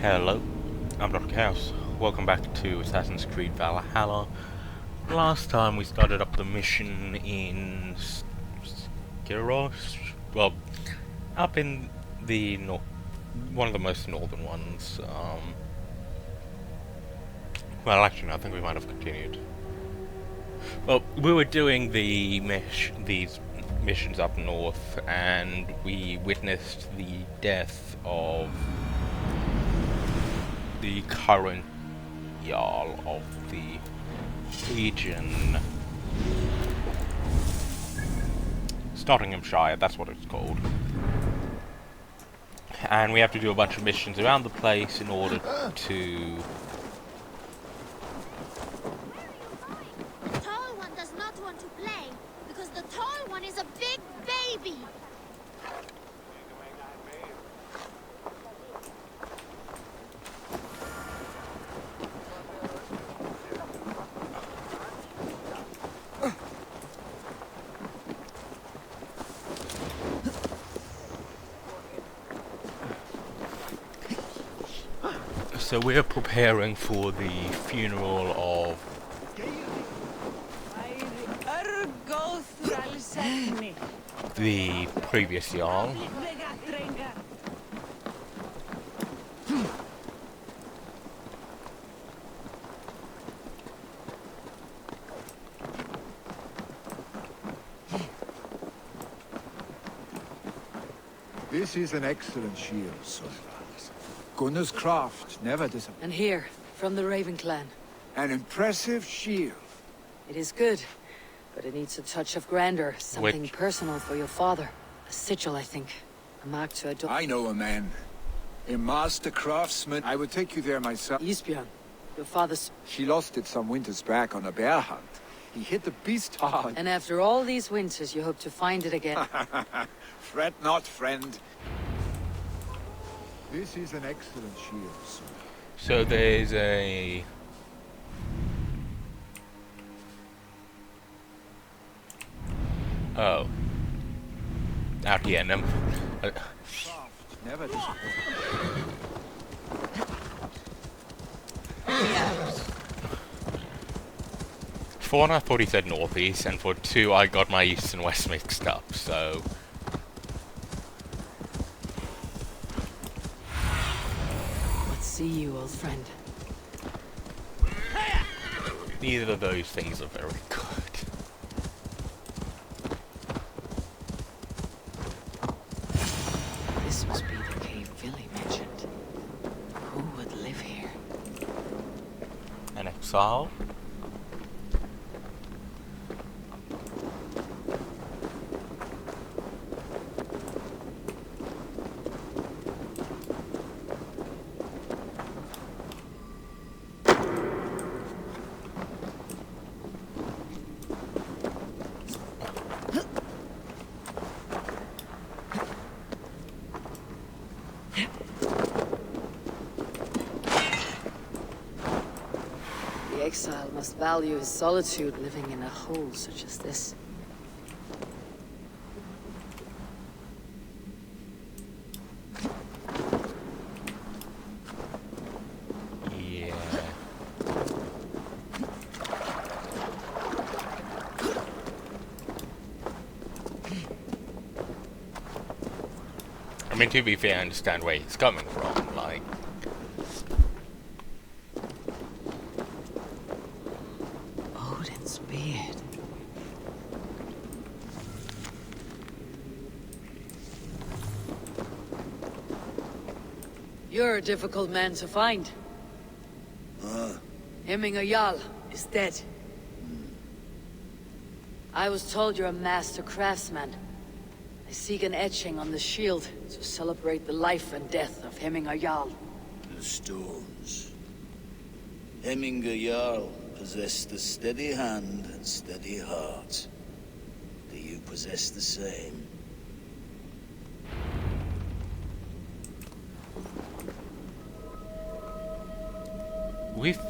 Hello, I'm Dr. Chaos. Welcome back to Assassin's Creed Valhalla. Last time we started up the mission in Skiros? Well, up in the one of the most northern ones. Well, actually, no, I think we might have continued. Well, we were doing these missions up north, and we witnessed the death of the current Jarl of the region. Nottinghamshire, that's what it's called. And we have to do a bunch of missions around the place in order to... The tall one does not want to play, because the tall one is a big baby! So we're preparing for the funeral of the previous Jarl. This is an excellent shield, son. Gunnar's craft never disappoints. And here, from the Raven clan. An impressive shield. It is good, but it needs a touch of grandeur. Something Which? personal for your father. A sigil, I think. A mark to adore. I know a man. A master craftsman. I would take you there myself. Isbjorn, your father's... She lost it some winters back on a bear hunt. He hit the beast hard. And after all these winters, you hope to find it again. Fret not, friend. This is an excellent shield, son. So there's a... Oh. Out here, Craft never disappoints. For one, I thought he said northeast, and for two, I got my east and west mixed up, so... Let's see you, old friend. Neither of those things are very good. This must be the cave Billy mentioned. Who would live here? An exile? The exile must value his solitude living in a hole such as this. Yeah. I mean, to be fair, I understand where he's coming from, like... Odin's beard. You're a difficult man to find. Hemminger Jarl is dead. I was told you're a master craftsman. I seek an etching on the shield to celebrate the life and death of Hemminger Jarl. The stones. Hemminger Jarl possessed a steady hand and steady heart. Do you possess the same? We've...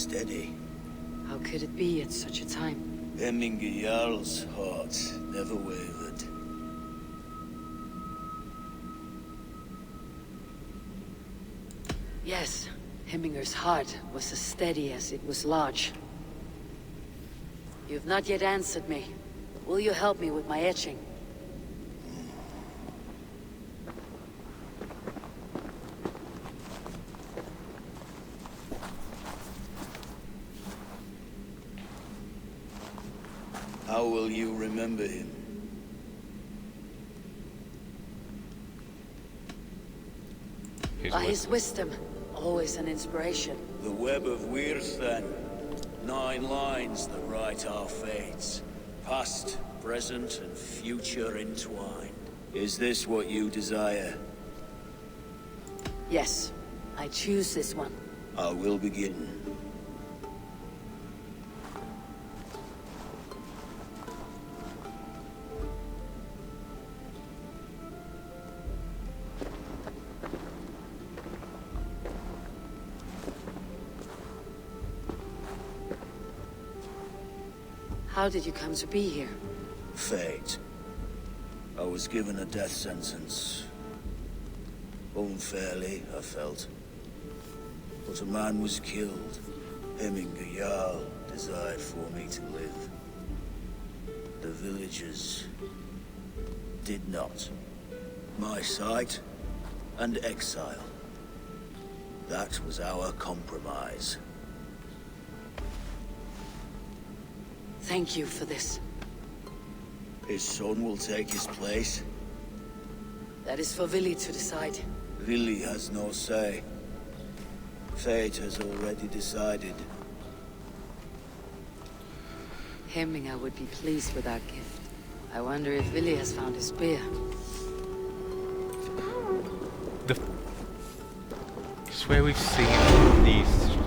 steady. How could it be at such a time? Hemminger Jarl's heart never wavered. Yes, Hemminger's heart was as steady as it was large. You've not yet answered me. Will you help me with my etching? How will you remember him? By his wisdom, always an inspiration. The web of Weirthan. 9 lines that write our fates. Past, present, and future entwined. Is this what you desire? Yes, I choose this one. I will begin. How did you come to be here? Fate. I was given a death sentence. Unfairly, I felt. But a man was killed. Hemminger Jarl desired for me to live. The villagers did not. My sight and exile. That was our compromise. Thank you for this. His son will take his place. That is for Vili to decide. Vili has no say. Fate has already decided. Hemminger would be pleased with our gift. I wonder if Vili has found his spear. I swear we've seen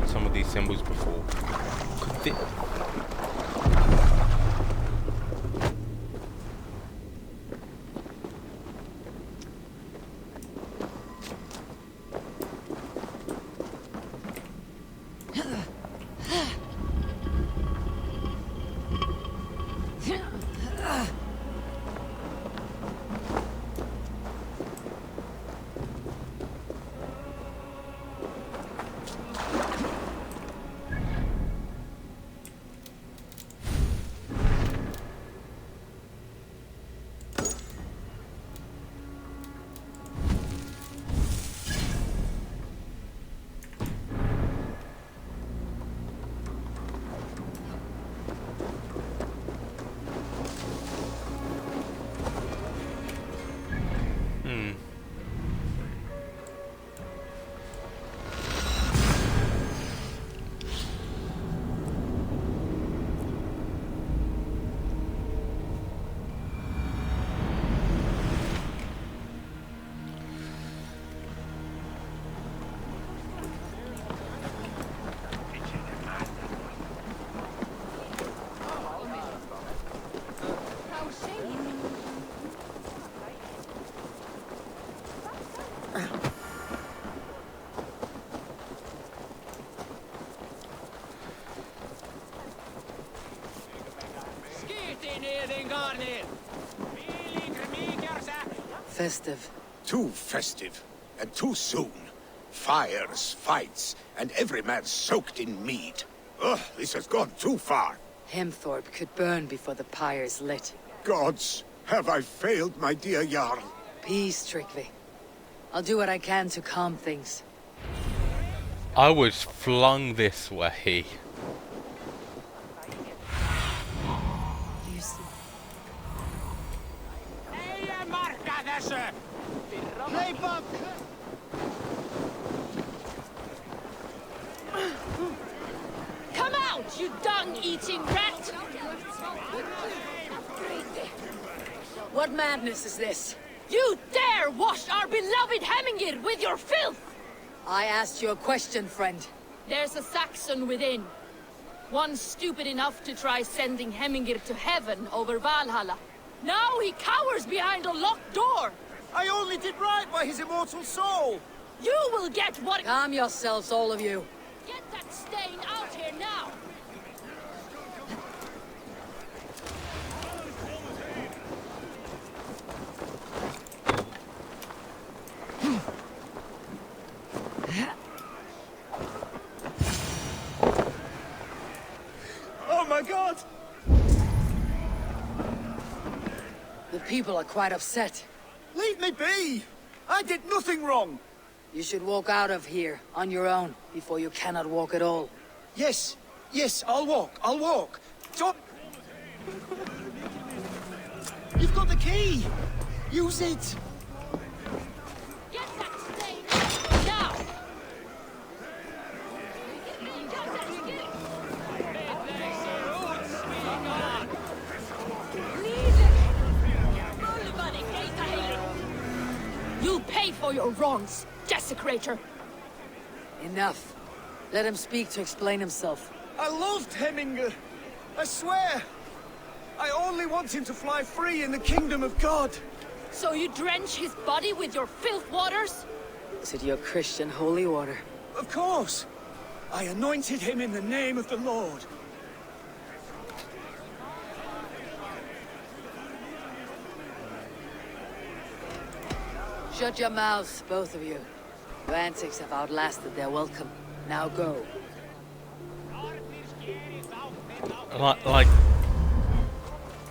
some of these symbols before. Could they... Festive. Too festive, and too soon. Fires, fights, and every man soaked in mead. Ugh, this has gone too far. Hemthorpe could burn before the pyre's lit. Gods, have I failed my dear Jarl? Peace, Tryggvi. I'll do what I can to calm things. I was flung this way. Come out, you dung-eating rat! What madness is this? You dare wash our beloved Hemminger with your filth! I asked you a question, friend. There's a Saxon within. One stupid enough to try sending Hemminger to heaven over Valhalla. Now he cowers behind a locked door! I only did right by his immortal soul! You will get what— Calm yourselves, all of you. Get that stain out here now! Oh my god! The people are quite upset. Leave me be! I did nothing wrong! You should walk out of here on your own before you cannot walk at all. Yes, I'll walk. Don't... You've got the key! Use it! Get that stain out now! You'll pay for your wrongs, desecrator! Enough. Let him speak to explain himself. I loved Heminger. I swear. I only want him to fly free in the kingdom of God. So you drench his body with your filth waters? Is it your Christian holy water? Of course. I anointed him in the name of the Lord. Shut your mouths, both of you. Your antics have outlasted their welcome. Now go. Like,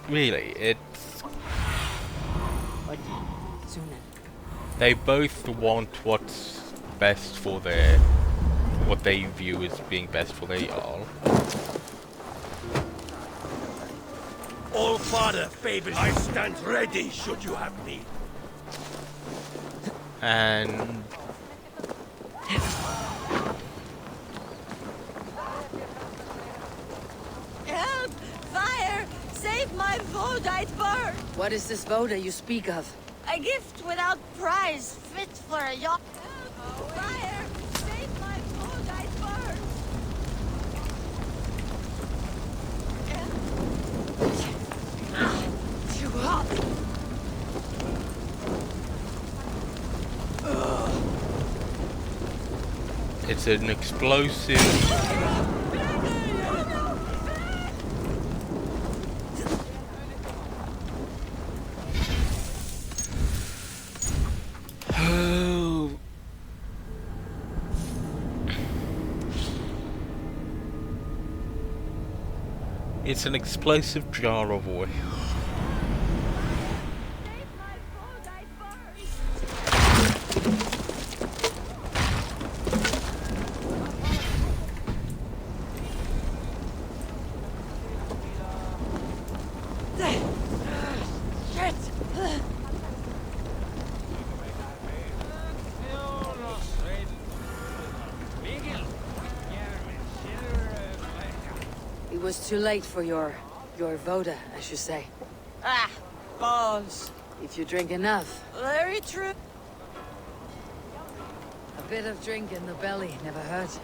really, it's... What? Soon. They both want what's best for their... what they view as being best for their Jarl. All Father favors. I stand ready should you have need. And... Help! Fire! Save my Vodite bird! What is this voda you speak of? A gift without prize, fit for a yacht. Fire! Save my Vodite bird! Too hot. it's an explosive... It's an explosive jar of oil. Save my Vodite bird! Shit! It was too late for your voda, as you say. Ah, balls. If you drink enough, Very true. a bit of drink in the belly never hurt.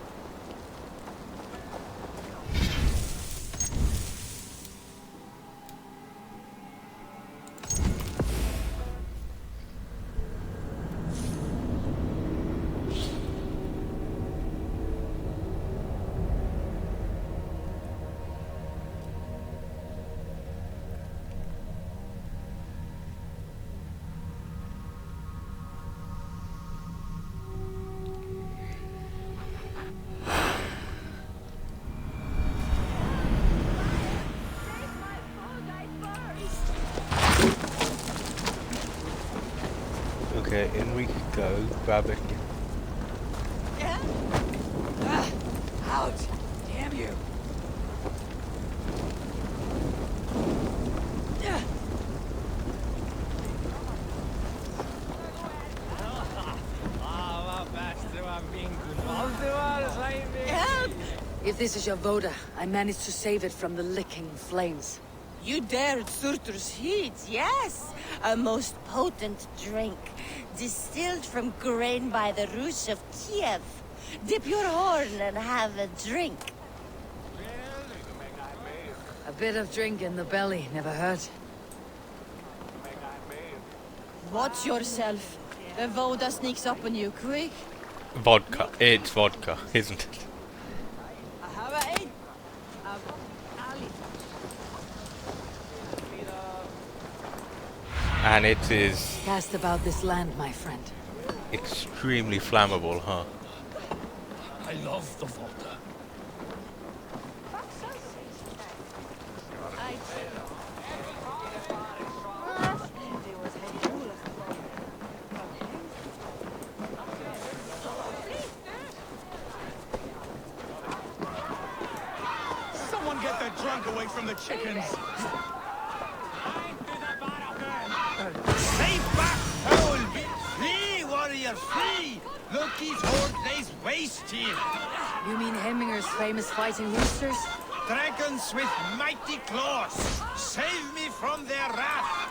Save my Vodite bird! Okay, in we go, grab it. Out! Damn you! Help! If this is your voda, I managed to save it from the licking flames. You dared Surtur's heat, yes. A most potent drink, distilled from grain by the Rus of Kiev. Dip your horn and have a drink. A bit of drink in the belly never hurt. Watch yourself. The Voda sneaks up on you quick. Vodka. It's vodka, isn't it? And it is Cast about this land, my friend. extremely flammable, huh? I love the water. Someone get that drunk away from the chickens. Stay back, foul! Free, warrior, free! Loki's horde lays waste here. You mean Hemminger's famous fighting roosters? Dragons with mighty claws! Save me from their wrath!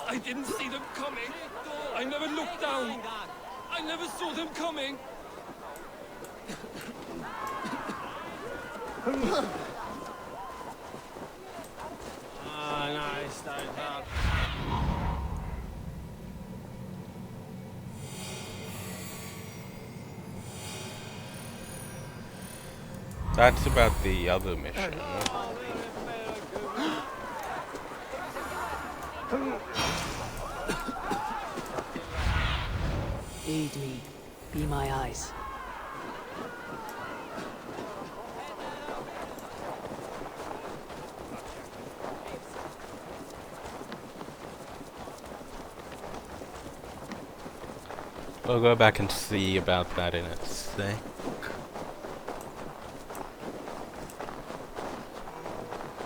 I didn't see them coming. I never looked down. I never saw them coming. Nice, that. That's about the other mission. Aid me. Be my eyes. We'll go back and see about that in a sec.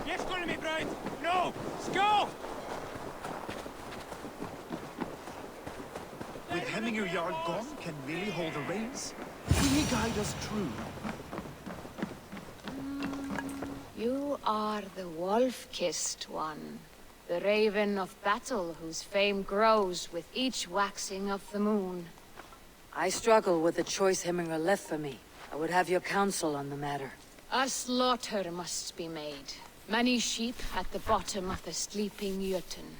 Yes, go to me, bride! No! Go! With Hemminger Jarl gone, can Willie hold the reins? Will he guide us true? You are the wolf-kissed one. The raven of battle whose fame grows with each waxing of the moon. I struggle with the choice Hemminger left for me. I would have your counsel on the matter. A slaughter must be made. Many sheep at the bottom of the sleeping Jötun,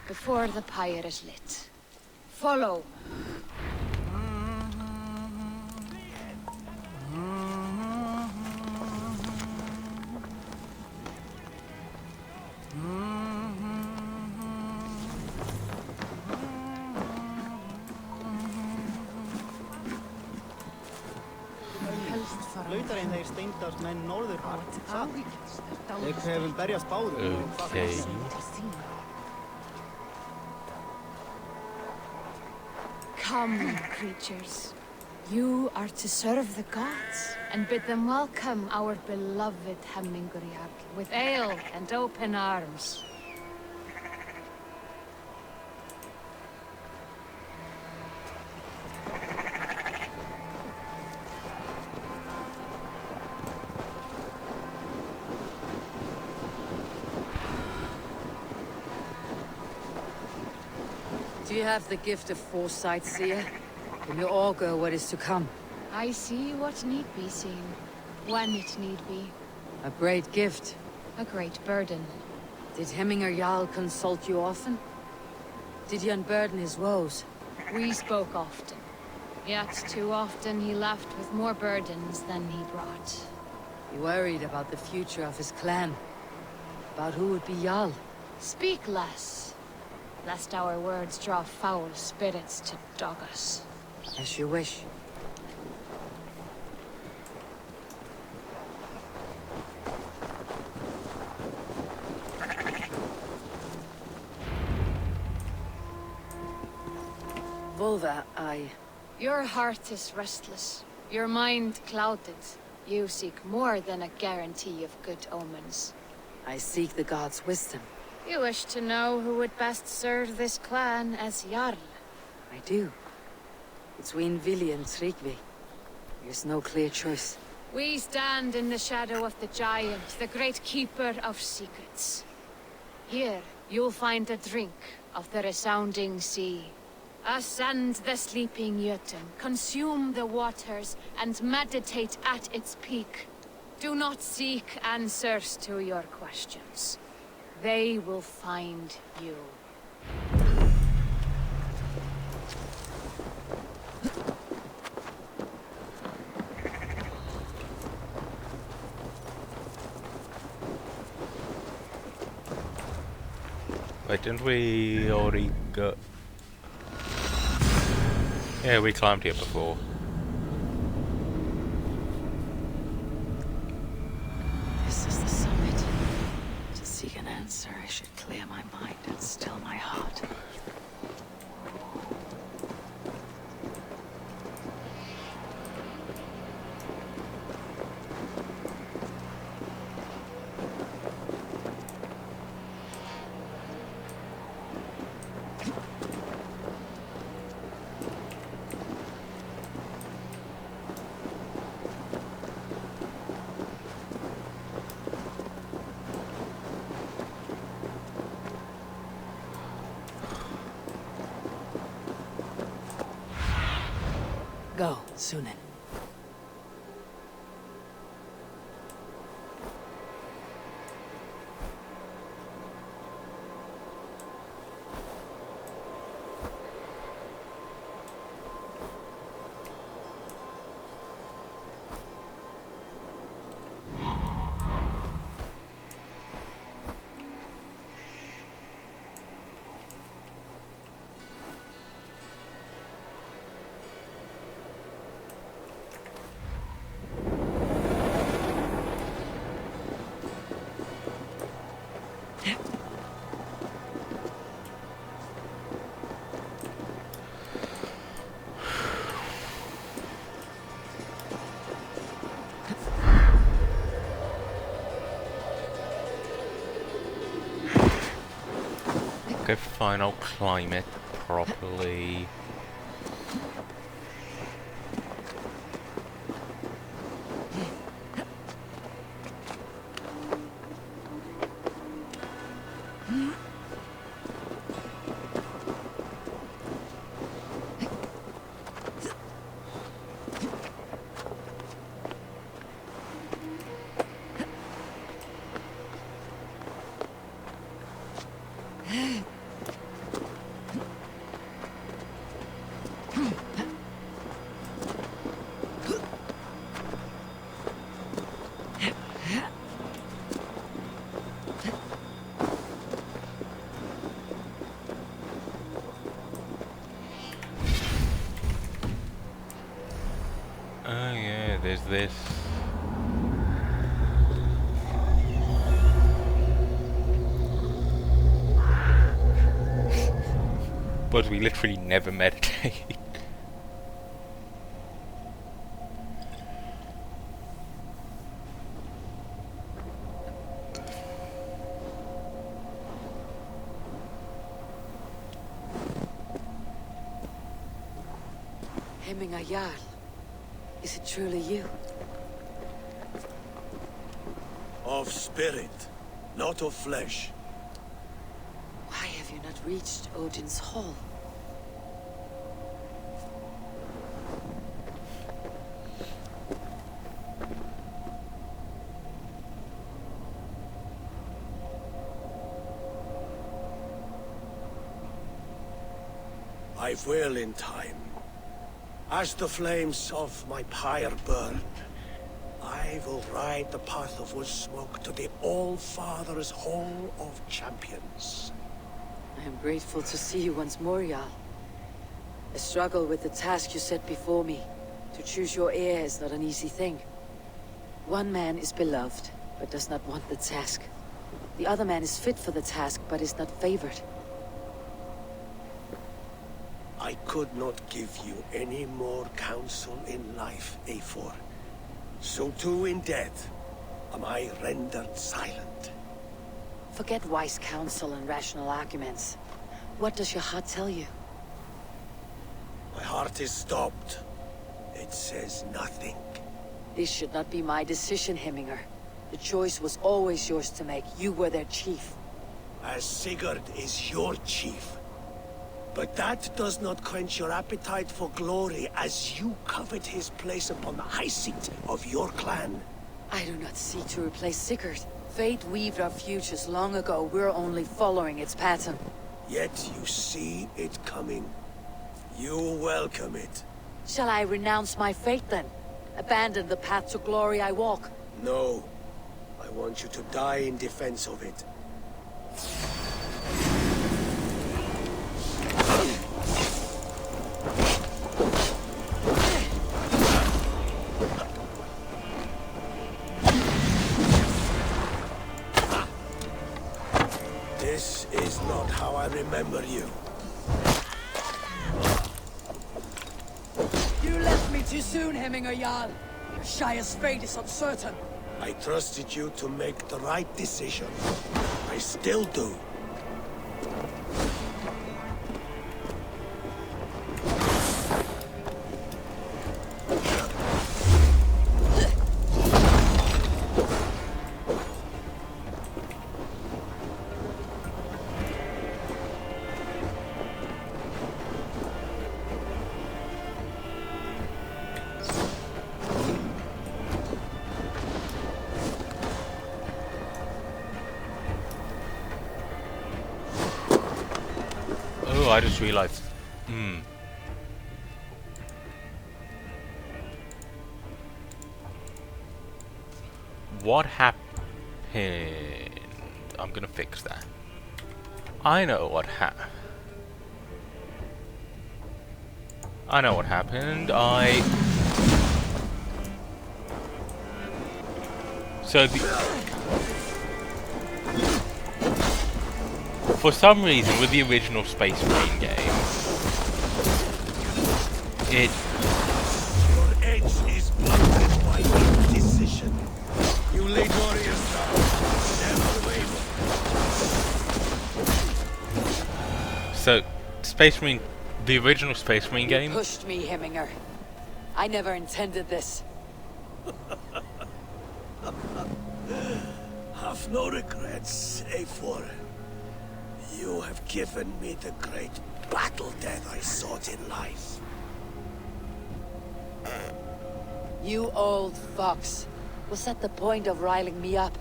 before the pyre is lit. Follow. Lautarinn þeir steindast menn norðurpart, satt? Þeir hefum berjast báður. Okay. Come, creatures. You are to serve the gods, and bid them welcome our beloved Hemmingur Jarl with ale and open arms. Do you have the gift of foresight, seer? Can you augur what is to come? I see what need be seen, when it need be. A great gift. A great burden. Did Hemminger Jarl consult you often? Did he unburden his woes? We spoke often, yet too often he left with more burdens than he brought. He worried about the future of his clan. About who would be Jarl. Speak less, lest our words draw foul spirits to dog us. As you wish. Volva, Your heart is restless, your mind clouded. You seek more than a guarantee of good omens. I seek the gods' wisdom. You wish to know who would best serve this clan as Jarl. I do. Between Vili and Tryggvi, there's no clear choice. We stand in the shadow of the giant, the great keeper of secrets. Here, you'll find a drink of the resounding sea. Ascend the sleeping Jötun, consume the waters, and meditate at its peak. Do not seek answers to your questions. They will find you. Wait, didn't we already go? Yeah, we climbed here before. This is the summit. To seek an answer, I should clear my mind and still my heart. Go, Sunan. Okay, fine, I'll climb it properly. Oh yeah, there's this. But we literally never meditate. Hemminga Jarl. Is it truly you? Of spirit, not of flesh. Why have you not reached Odin's Hall? I will in time. As the flames of my pyre burn, I will ride the path of wood smoke to the All-Father's Hall of Champions. I am grateful to see you once more, Jarl. I struggle with the task you set before me. To choose your heir is not an easy thing. One man is beloved, but does not want the task. The other man is fit for the task, but is not favored. I could not give you any more counsel in life, Eivor. So too in death am I rendered silent. Forget wise counsel and rational arguments. What does your heart tell you? My heart is stopped. It says nothing. This should not be my decision, Hemminger. The choice was always yours to make. You were their chief. As Sigurd is your chief. But that does not quench your appetite for glory as you covet his place upon the high seat of your clan. I do not seek to replace Sigurd. Fate weaved our futures long ago. We're only following its pattern. Yet you see it coming. You welcome it. Shall I renounce my fate then? Abandon the path to glory I walk? No. I want you to die in defense of it. This is not how I remember you. You left me too soon, Hemminger Jarl. Your Shire's fate is uncertain. I trusted you to make the right decision. I still do. Oh, I just realized. What happened? I'm gonna fix that. I know what happened. For some reason, with the original Space Marine game, Your edge is blunted by your decision. You lead warriors now. Never waver. So, Space Marine, the original Space Marine game. You pushed me, Hemminger. I never intended this. Have no regrets, save for you have given me the great battle death I sought in life. You old fox. Was that the point of riling me up?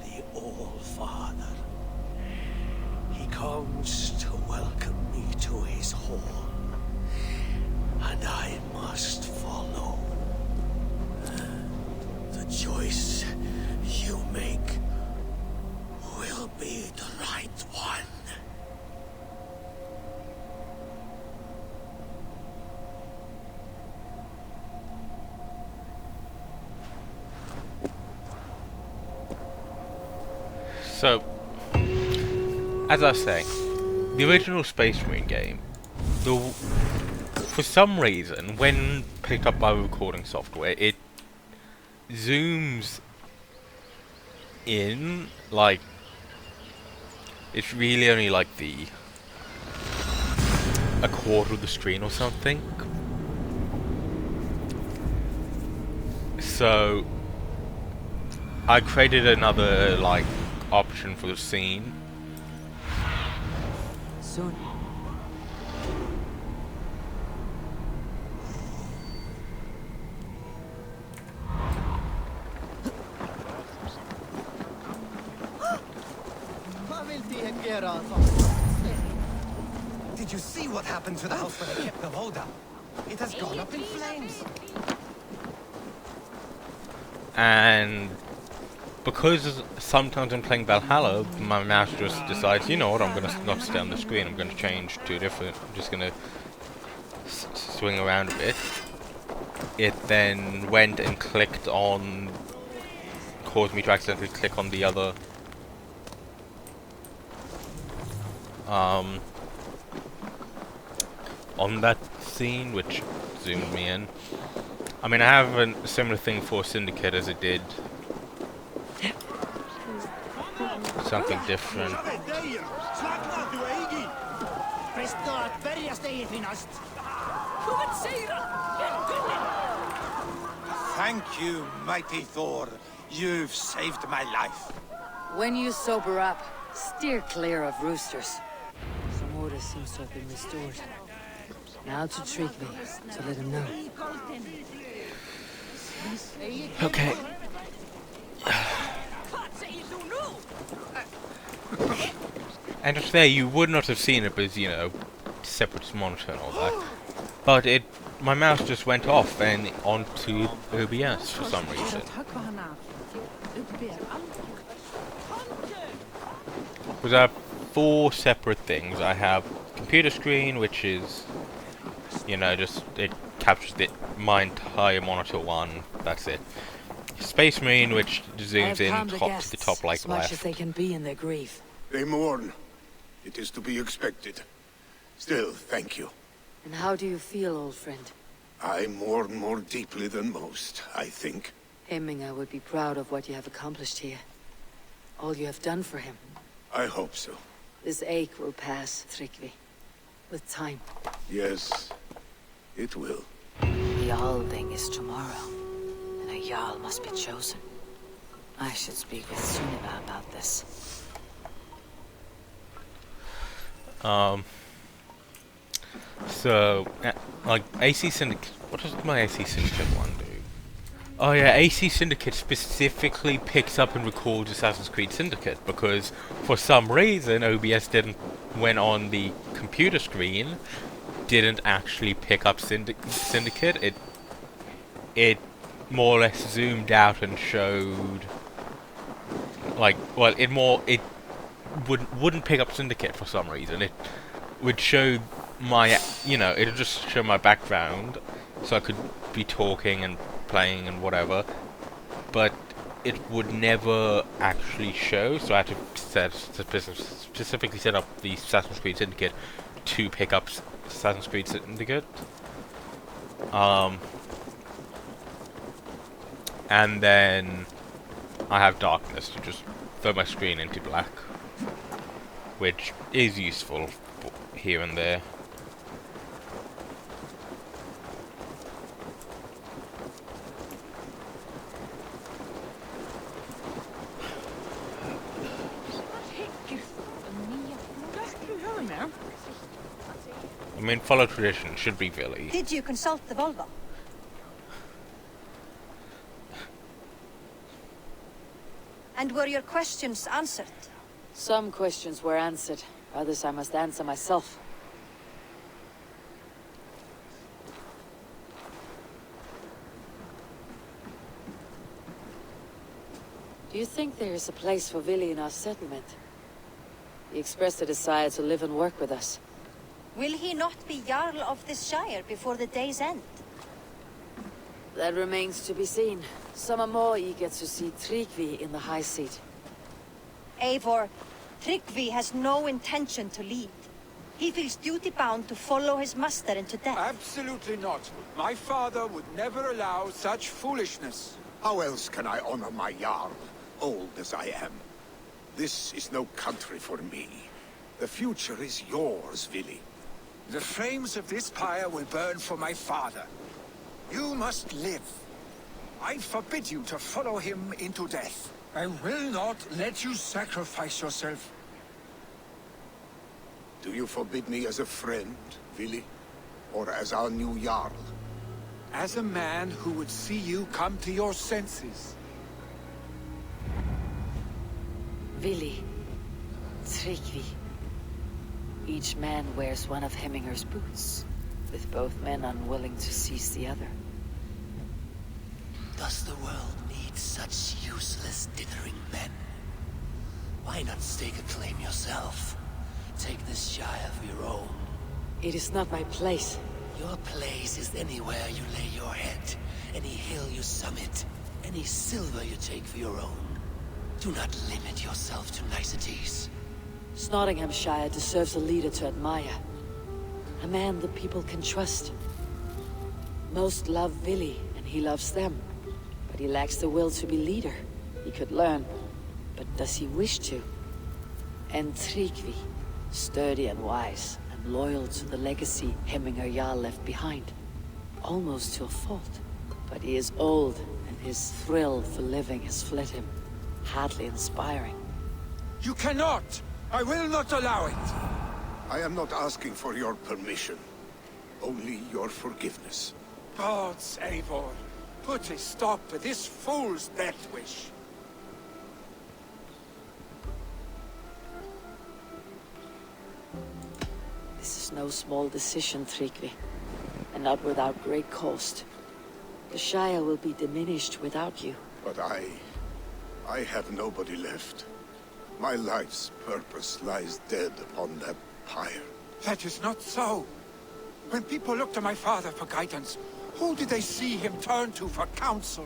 The All-Father. He comes to welcome me to his home, and I must follow. The choice you make will be the right one. So, as I say, the original Space Marine game, for some reason, when picked up by recording software, it zooms in, like, it's really only like a quarter of the screen or something. So I created another, like, option for the scene. Soon. Did you see what happened to the house where they kept the Voda? It has gone up in flames. And because sometimes I'm playing Valhalla, my mouse just decides, you know what, I'm gonna not stay on the screen, I'm gonna change to a different, I'm just gonna swing around a bit. It then went and clicked on, caused me to accidentally click on the other on that scene, which zoomed me in. I mean, I have a similar thing for Syndicate as it did. Something different. Thank you, mighty Thor. You've saved my life. When you sober up, steer clear of roosters. Some order seems to have been restored. Now to Tryggvi, to let him know. Okay. And just there, you would not have seen it because, you know, separate monitor and all that. But my mouse just went off and onto OBS for some reason. Because I have 4 separate things. I have computer screen, which is, you know, just it captures my entire monitor one. That's it. Space Marine, which zooms in to the top like as much left. as they can be in their grief. They mourn. It is to be expected. Still, thank you. And how do you feel, old friend? I mourn more deeply than most, I think. Hemminger would be proud of what you have accomplished here. All you have done for him. I hope so. This ache will pass, Tryggvi. With time. Yes, it will. The Althing is tomorrow, and a Jarl must be chosen. I should speak with Sunniva about this. So, like, AC Syndicate... What does my AC Syndicate one do? Oh yeah, AC Syndicate specifically picks up and records Assassin's Creed Syndicate, because for some reason OBS when on the computer screen, didn't actually pick up Syndicate. It more or less zoomed out and showed... Like, well, it wouldn't pick up Syndicate for some reason. It would show my, you know, it would just show my background, so I could be talking and playing and whatever, but it would never actually show, so I had to specifically set up the Assassin's Creed Syndicate to pick up Assassin's Creed Syndicate. And then I have darkness to just throw my screen into black, which is useful here and there. I mean, follow tradition, should be Villy. Did you consult the Volvo? And were your questions answered? Some questions were answered, others I must answer myself. Do you think there is a place for Villy in our settlement? He expressed a desire to live and work with us. Will he not be Jarl of this shire before the day's end? That remains to be seen. Some are more eager to see Tryggvi in the high seat. Eivor, Tryggvi has no intention to lead. He feels duty-bound to follow his master into death. Absolutely not. My father would never allow such foolishness. How else can I honor my Jarl, old as I am? This is no country for me. The future is yours, Villy. The flames of this pyre will burn for my father. You must live. I forbid you to follow him into death. I will not let you sacrifice yourself. Do you forbid me as a friend, Villy? Or as our new Jarl? As a man who would see you come to your senses. Villy, Tryggvi. Each man wears one of Hemminger's boots, with both men unwilling to seize the other. Does the world need such useless dithering men? Why not stake a claim yourself? Take this shire for your own. It is not my place. Your place is anywhere you lay your head, any hill you summit, any silver you take for your own. Do not limit yourself to niceties. Nottinghamshire deserves a leader to admire. A man the people can trust. Most love Villy, and he loves them. But he lacks the will to be leader. He could learn, but does he wish to? And Tryggvi, sturdy and wise, and loyal to the legacy Hemminger Jarl left behind. Almost to a fault. But he is old, and His thrill for living has fled him. Hardly inspiring. You cannot! I will not allow it! I am not asking for your permission. Only your forgiveness. Gods, Eivor, put a stop to this fool's death wish. This is no small decision, Tryggvi. And not without great cost. The Shire will be diminished without you. But I have nobody left. My life's purpose lies dead upon that pyre. That is not so. When people look to my father for guidance, who did they see him turn to for counsel?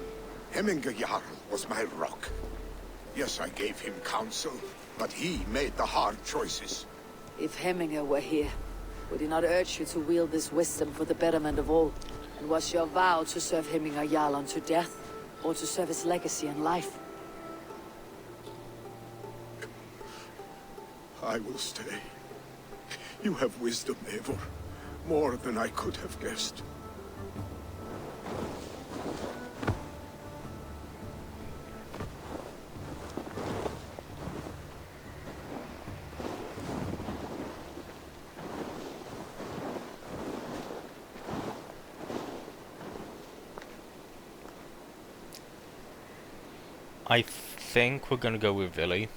Hemminger Jarl was my rock. Yes, I gave him counsel, but he made the hard choices. If Hemminger were here, would he not urge you to wield this wisdom for the betterment of all? And was your vow to serve Hemminger Jarl unto death, or to serve his legacy in life? I will stay. You have wisdom, Eivor. More than I could have guessed. I think we're gonna go with Villy.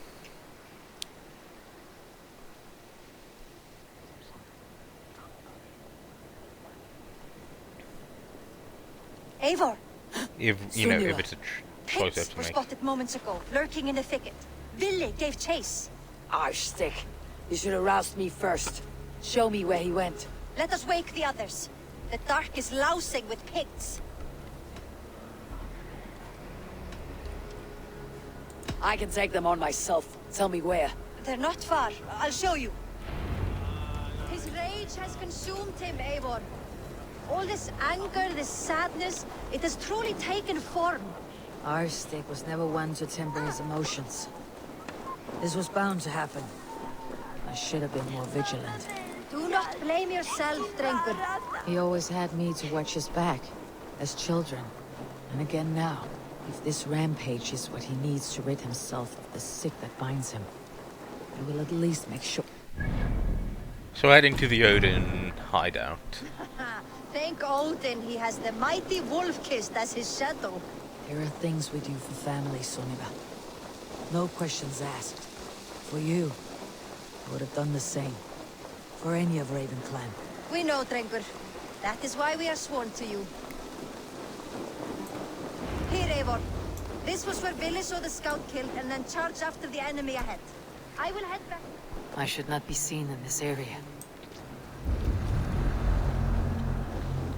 Eivor! If you know, if it's a choice I have Pigs to were make. spotted moments ago, lurking in the thicket. Ville gave chase. Arstick, you should have roused me first. Show me where he went. Let us wake the others. The dark is lousing with pigs. I can take them on myself. Tell me where. They're not far. I'll show you. His rage has consumed him, Eivor. All this anger, this sadness, it has truly taken form. Arstick was never one to temper his emotions. This was bound to happen. I should have been more vigilant. Do not blame yourself, Drengur. He always had me to watch his back, as children. And again now. If this rampage is what he needs to rid himself of the sick that binds him, I will at least make sure. So heading to the Odin hideout. Thank Odin he has the mighty Wolf-Kissed as his shadow. There are things we do for family, Sunniva. No questions asked. For you, I would have done the same. For any of Raven clan. We know, Drengur. That is why we are sworn to you. Here, Eivor. This was where Ville saw the scout kill and then charged after the enemy ahead. I will head back. I should not be seen in this area.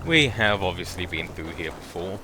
We have obviously been through here before.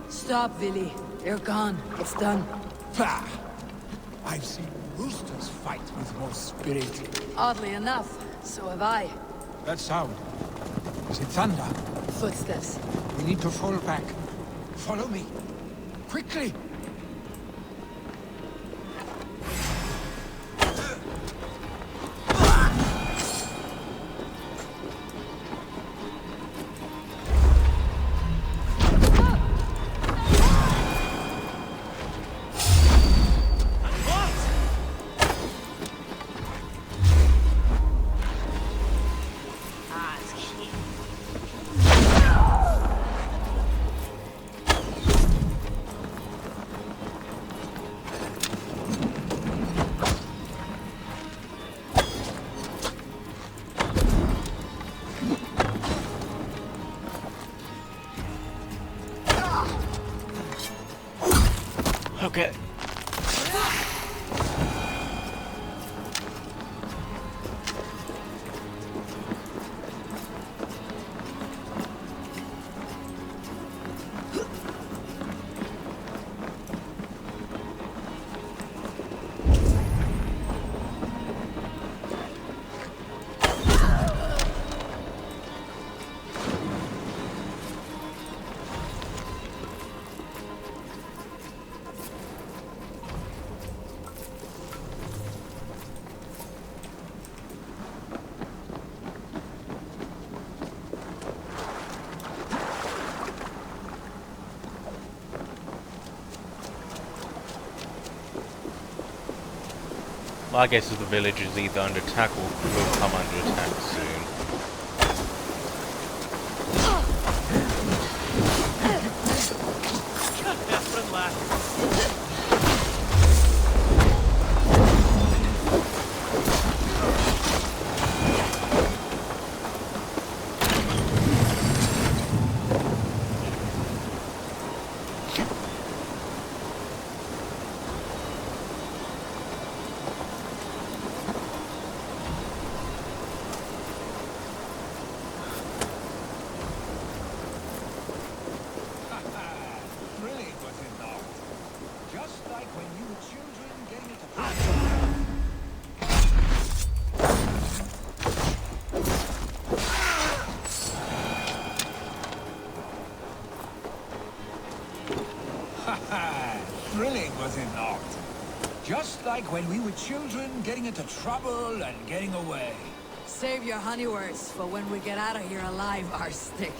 Stop, Villy. They're gone. It's done. Bah! I've seen roosters fight with more spirit. Oddly enough, so have I. That sound. Is it thunder? Footsteps. We need to fall back. Follow me. Quickly! Okay. My guess is the village is either under attack or will come under attack soon. Thrilling, was it not? Just like when we were children, getting into trouble and getting away. Save your honey words for when we get out of here alive, Arstick.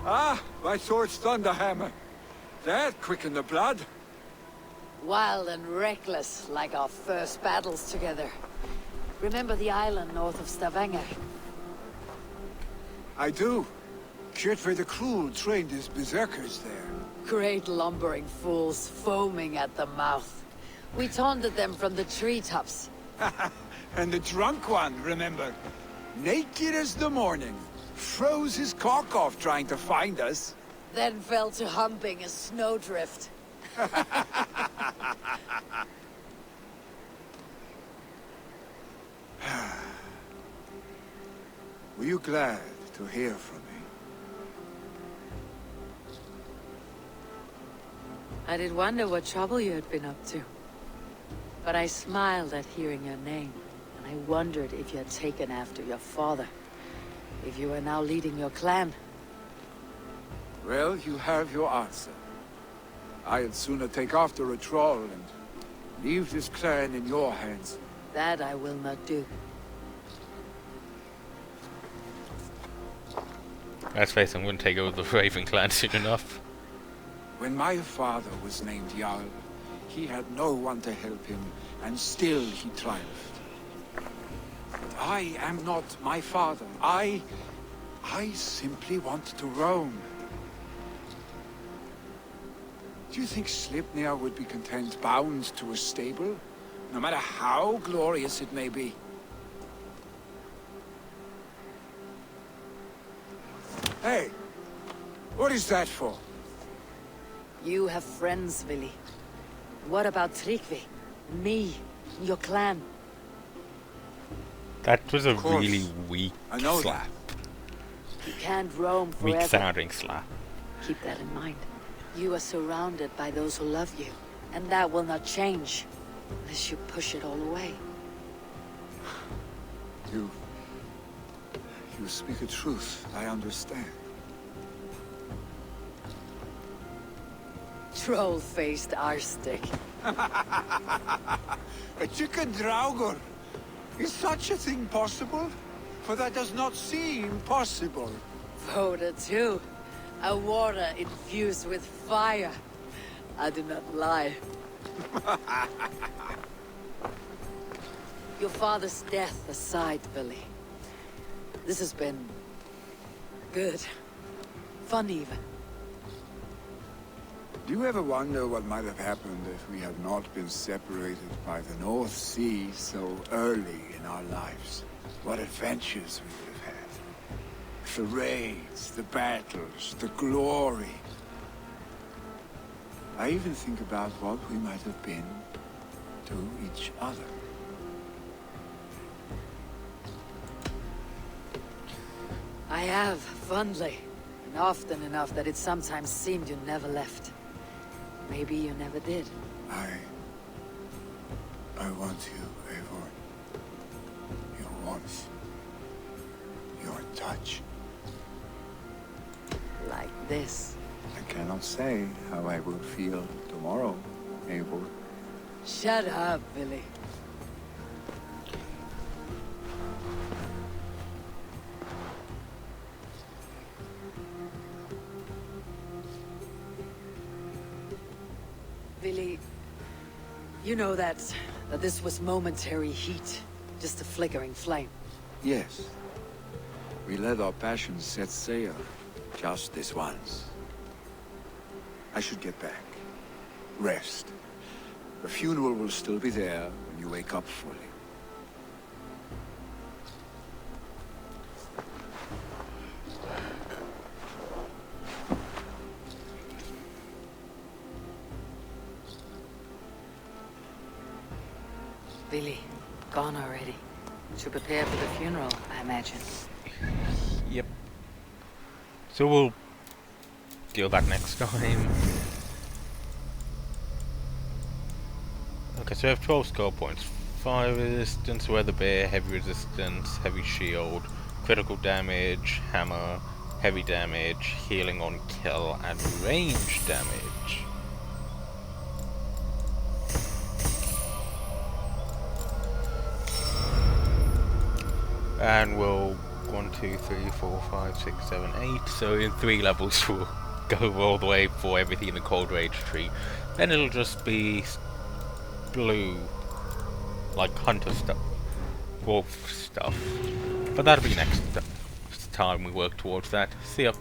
Ah, my sword's thunderhammer. That quickened the blood. Wild and reckless, like our first battles together. Remember the island north of Stavanger? I do. Kjotve the Cruel trained his berserkers there. Great lumbering fools, foaming at the mouth. We taunted them from the treetops. And the drunk one, remember? Naked as the morning. Froze his cock off trying to find us. Then fell to humping a snowdrift. Were you glad to hear from me? I did wonder what trouble you had been up to. But I smiled at hearing your name, and I wondered if you had taken after your father. If you are now leading your clan. Well, you have your answer. I'd sooner take after a troll and leave this clan in your hands. That I will not do. Let's face it, I'm going to take over the Raven clan soon enough. When my father was named Jarl, he had no one to help him, and still he triumphed. But I am not my father. I simply want to roam. Do you think Sleipnir would be content bound to a stable, no matter how glorious it may be? Hey, what is that for? You have friends, Willi. What about Tryggvi? Me? Your clan? That was a course. really weak I know slap. You can't roam forever. Weak sounding slap. Keep that in mind. You are surrounded by those who love you, and that will not change unless you push it all away. You speak a truth, I understand. Troll-faced Arstick. A chicken Draugr! Is such a thing possible? For that does not seem possible. Voda too. A water infused with fire. I do not lie. Your father's death aside, Billy. This has been... good. Fun, even. Do you ever wonder what might have happened if we had not been separated by the North Sea so early in our lives? What adventures we would have had. The raids, the battles, the glory. I even think about what we might have been to each other. I have, fondly. And often enough that it sometimes seemed you never left. Maybe you never did. I want you, Eivor. Your warmth. Your touch. Like this. I cannot say how I will feel tomorrow, Eivor. Shut up, Billy. Billy, you know that this was momentary heat, just a flickering flame. Yes. We let our passions set sail, just this once. I should get back. Rest. The funeral will still be there when you wake up fully. Billy, gone already. To prepare for the funeral, I imagine. Yep. So we'll deal that next time. Okay, so we have 12 skill points. Fire resistance, weather bear, heavy resistance, heavy shield, critical damage, hammer, heavy damage, healing on kill, and range damage. And we'll 1, 2, 3, 4, 5, 6, 7, 8. So in 3 levels we'll go all the way for everything in the Cold Rage tree. Then it'll just be blue, like hunter stuff, wolf stuff. But that'll be next time we work towards that. See ya.